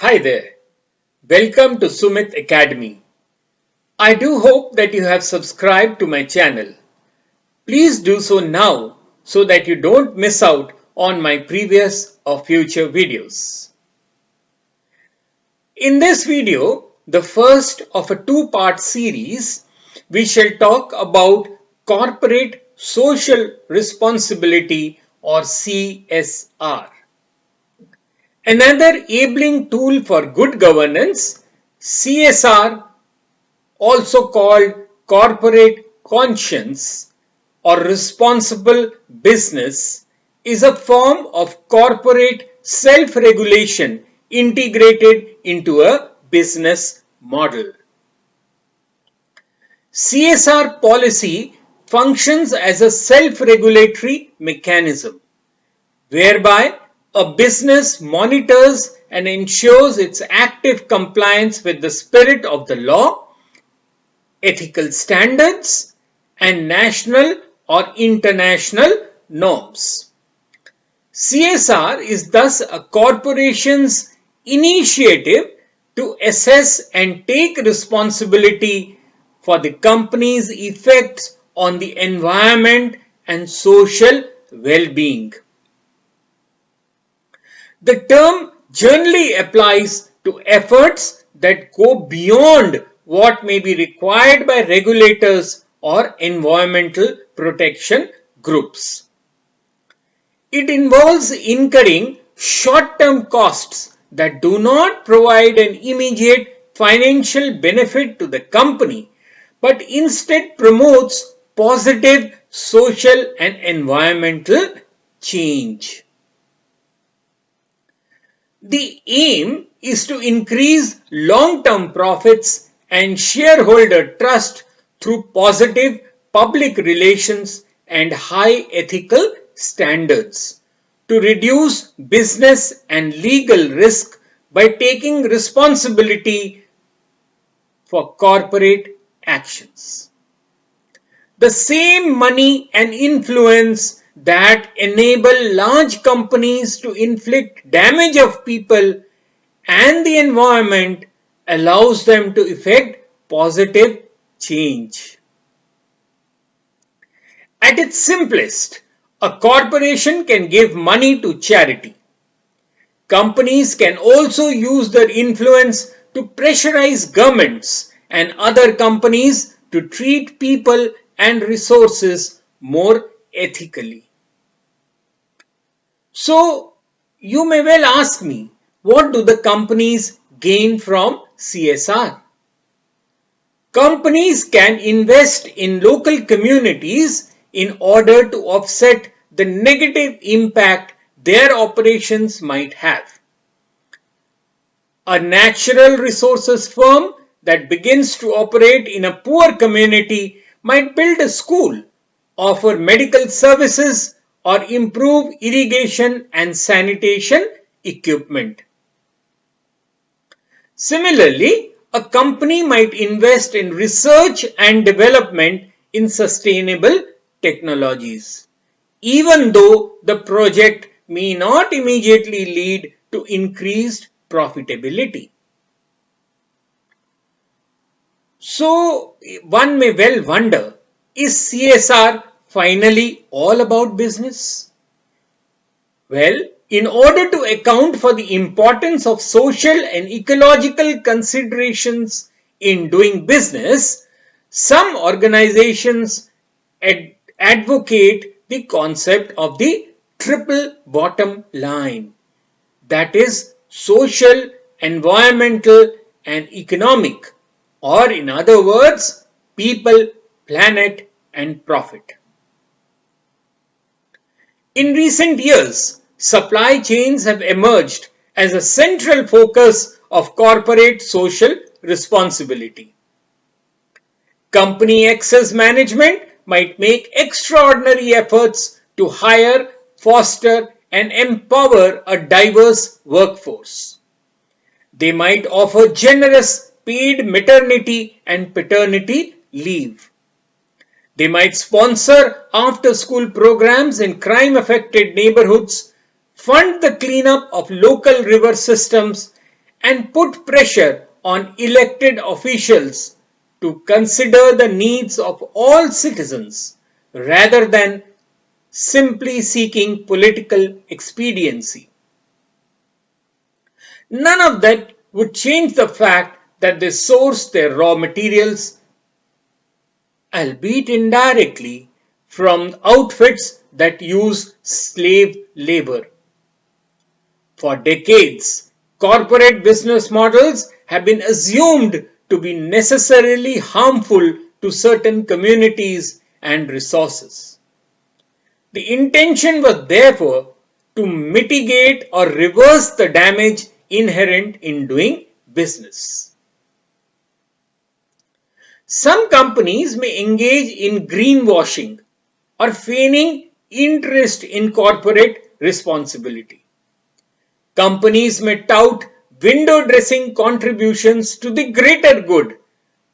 Hi there. Welcome to Sumit Academy. I do hope that you have subscribed to my channel. Please do so now so that you don't miss out on my previous or future videos. In this video, the first of a two-part series, we shall talk about corporate social responsibility or CSR. Another enabling tool for good governance, CSR, also called corporate conscience or responsible business, is a form of corporate self-regulation integrated into a business model. CSR policy functions as a self-regulatory mechanism whereby a business monitors and ensures its active compliance with the spirit of the law, ethical standards, and national or international norms. CSR is thus a corporation's initiative to assess and take responsibility for the company's effects on the environment and social well-being. The term generally applies to efforts that go beyond what may be required by regulators or environmental protection groups. It involves incurring short-term costs that do not provide an immediate financial benefit to the company, but instead promotes positive social and environmental change. The aim is to increase long-term profits and shareholder trust through positive public relations and high ethical standards, to reduce business and legal risk by taking responsibility for corporate actions. The same money and influence that enable large companies to inflict damage of people and the environment allows them to effect positive change. At its simplest, a corporation can give money to charity. Companies can also use their influence to pressurize governments and other companies to treat people and resources more ethically. So, you may well ask me, what do the companies gain from CSR? Companies can invest in local communities in order to offset the negative impact their operations might have. A natural resources firm that begins to operate in a poor community might build a school, offer medical services, or improve irrigation and sanitation equipment. Similarly, a company might invest in research and development in sustainable technologies, even though the project may not immediately lead to increased profitability. So, one may well wonder, is CSR finally all about business? Well, in order to account for the importance of social and ecological considerations in doing business, some organizations advocate the concept of the triple bottom line, that is, social, environmental, and economic, or in other words, people, planet, and profit. In recent years, supply chains have emerged as a central focus of corporate social responsibility. Company access management might make extraordinary efforts to hire, foster, and empower a diverse workforce. They might offer generous paid maternity and paternity leave. They might sponsor after-school programs in crime-affected neighborhoods, fund the cleanup of local river systems, and put pressure on elected officials to consider the needs of all citizens rather than simply seeking political expediency. None of that would change the fact that they source their raw materials, albeit indirectly, from outfits that use slave labor. For decades, corporate business models have been assumed to be necessarily harmful to certain communities and resources. The intention was therefore to mitigate or reverse the damage inherent in doing business. Some companies may engage in greenwashing or feigning interest in corporate responsibility. Companies may tout window dressing contributions to the greater good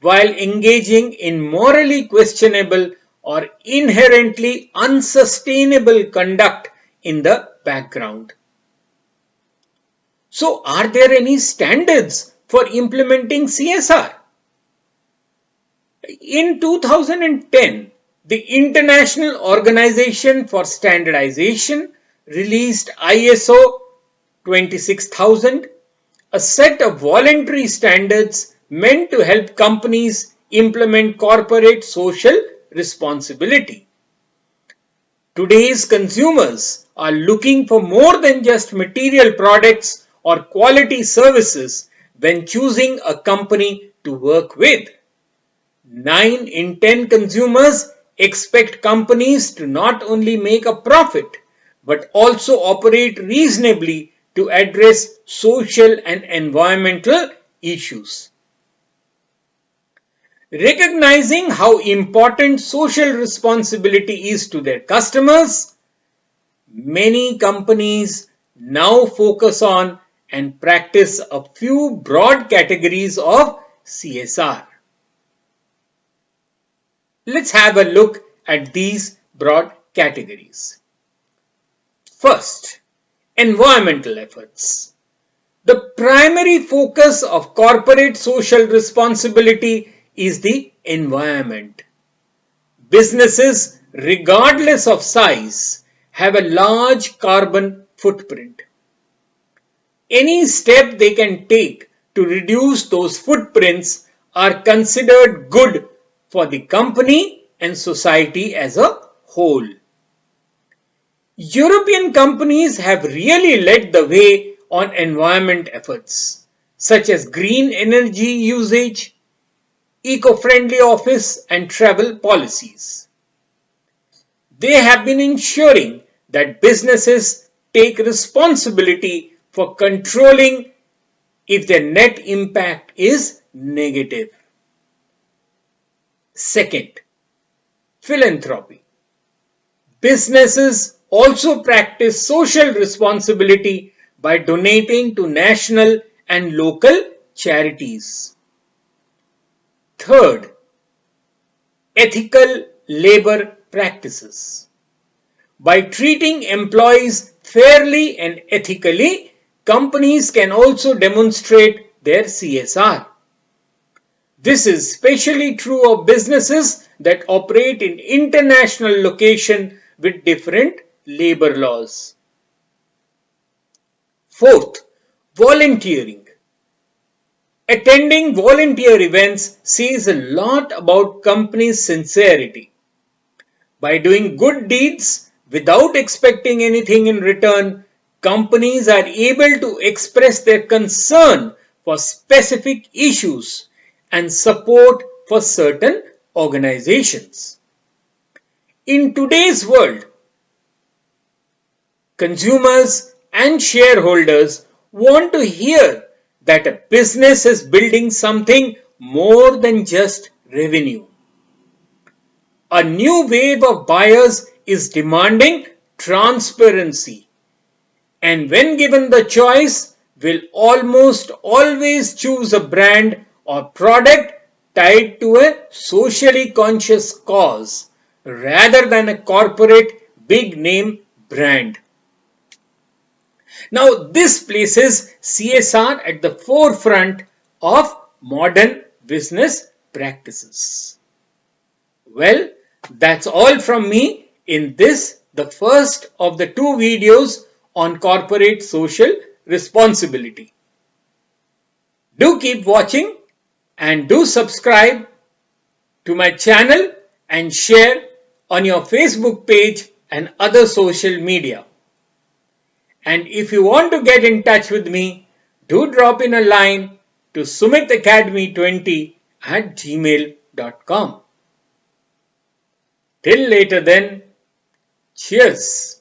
while engaging in morally questionable or inherently unsustainable conduct in the background. So, are there any standards for implementing CSR? In 2010, the International Organization for Standardization released ISO 26000, a set of voluntary standards meant to help companies implement corporate social responsibility. Today's consumers are looking for more than just material products or quality services when choosing a company to work with. 9 in 10 consumers expect companies to not only make a profit but also operate reasonably to address social and environmental issues. Recognizing how important social responsibility is to their customers, many companies now focus on and practice a few broad categories of CSR. Let's have a look at these broad categories. First, environmental efforts. The primary focus of corporate social responsibility is the environment. Businesses, regardless of size, have a large carbon footprint. Any step they can take to reduce those footprints are considered good for the company and society as a whole. European companies have really led the way on environment efforts, such as green energy usage, eco-friendly office and travel policies. They have been ensuring that businesses take responsibility for controlling if their net impact is negative. Second, philanthropy. Businesses also practice social responsibility by donating to national and local charities. Third, ethical labor practices. By treating employees fairly and ethically, companies can also demonstrate their CSR. This is especially true of businesses that operate in international locations with different labor laws. Fourth, volunteering. Attending volunteer events says a lot about companies' sincerity. By doing good deeds without expecting anything in return, companies are able to express their concern for specific issues and support for certain organizations. In today's world, consumers and shareholders want to hear that a business is building something more than just revenue. A new wave of buyers is demanding transparency, and when given the choice, will almost always choose a brand or product tied to a socially conscious cause rather than a corporate big name brand. Now, this places CSR at the forefront of modern business practices. Well, that's all from me in this, the first of the two videos on corporate social responsibility. Do keep watching and do subscribe to my channel and share on your Facebook page and other social media. And if you want to get in touch with me, do drop in a line to sumitacademy20@gmail.com. Till later then, cheers.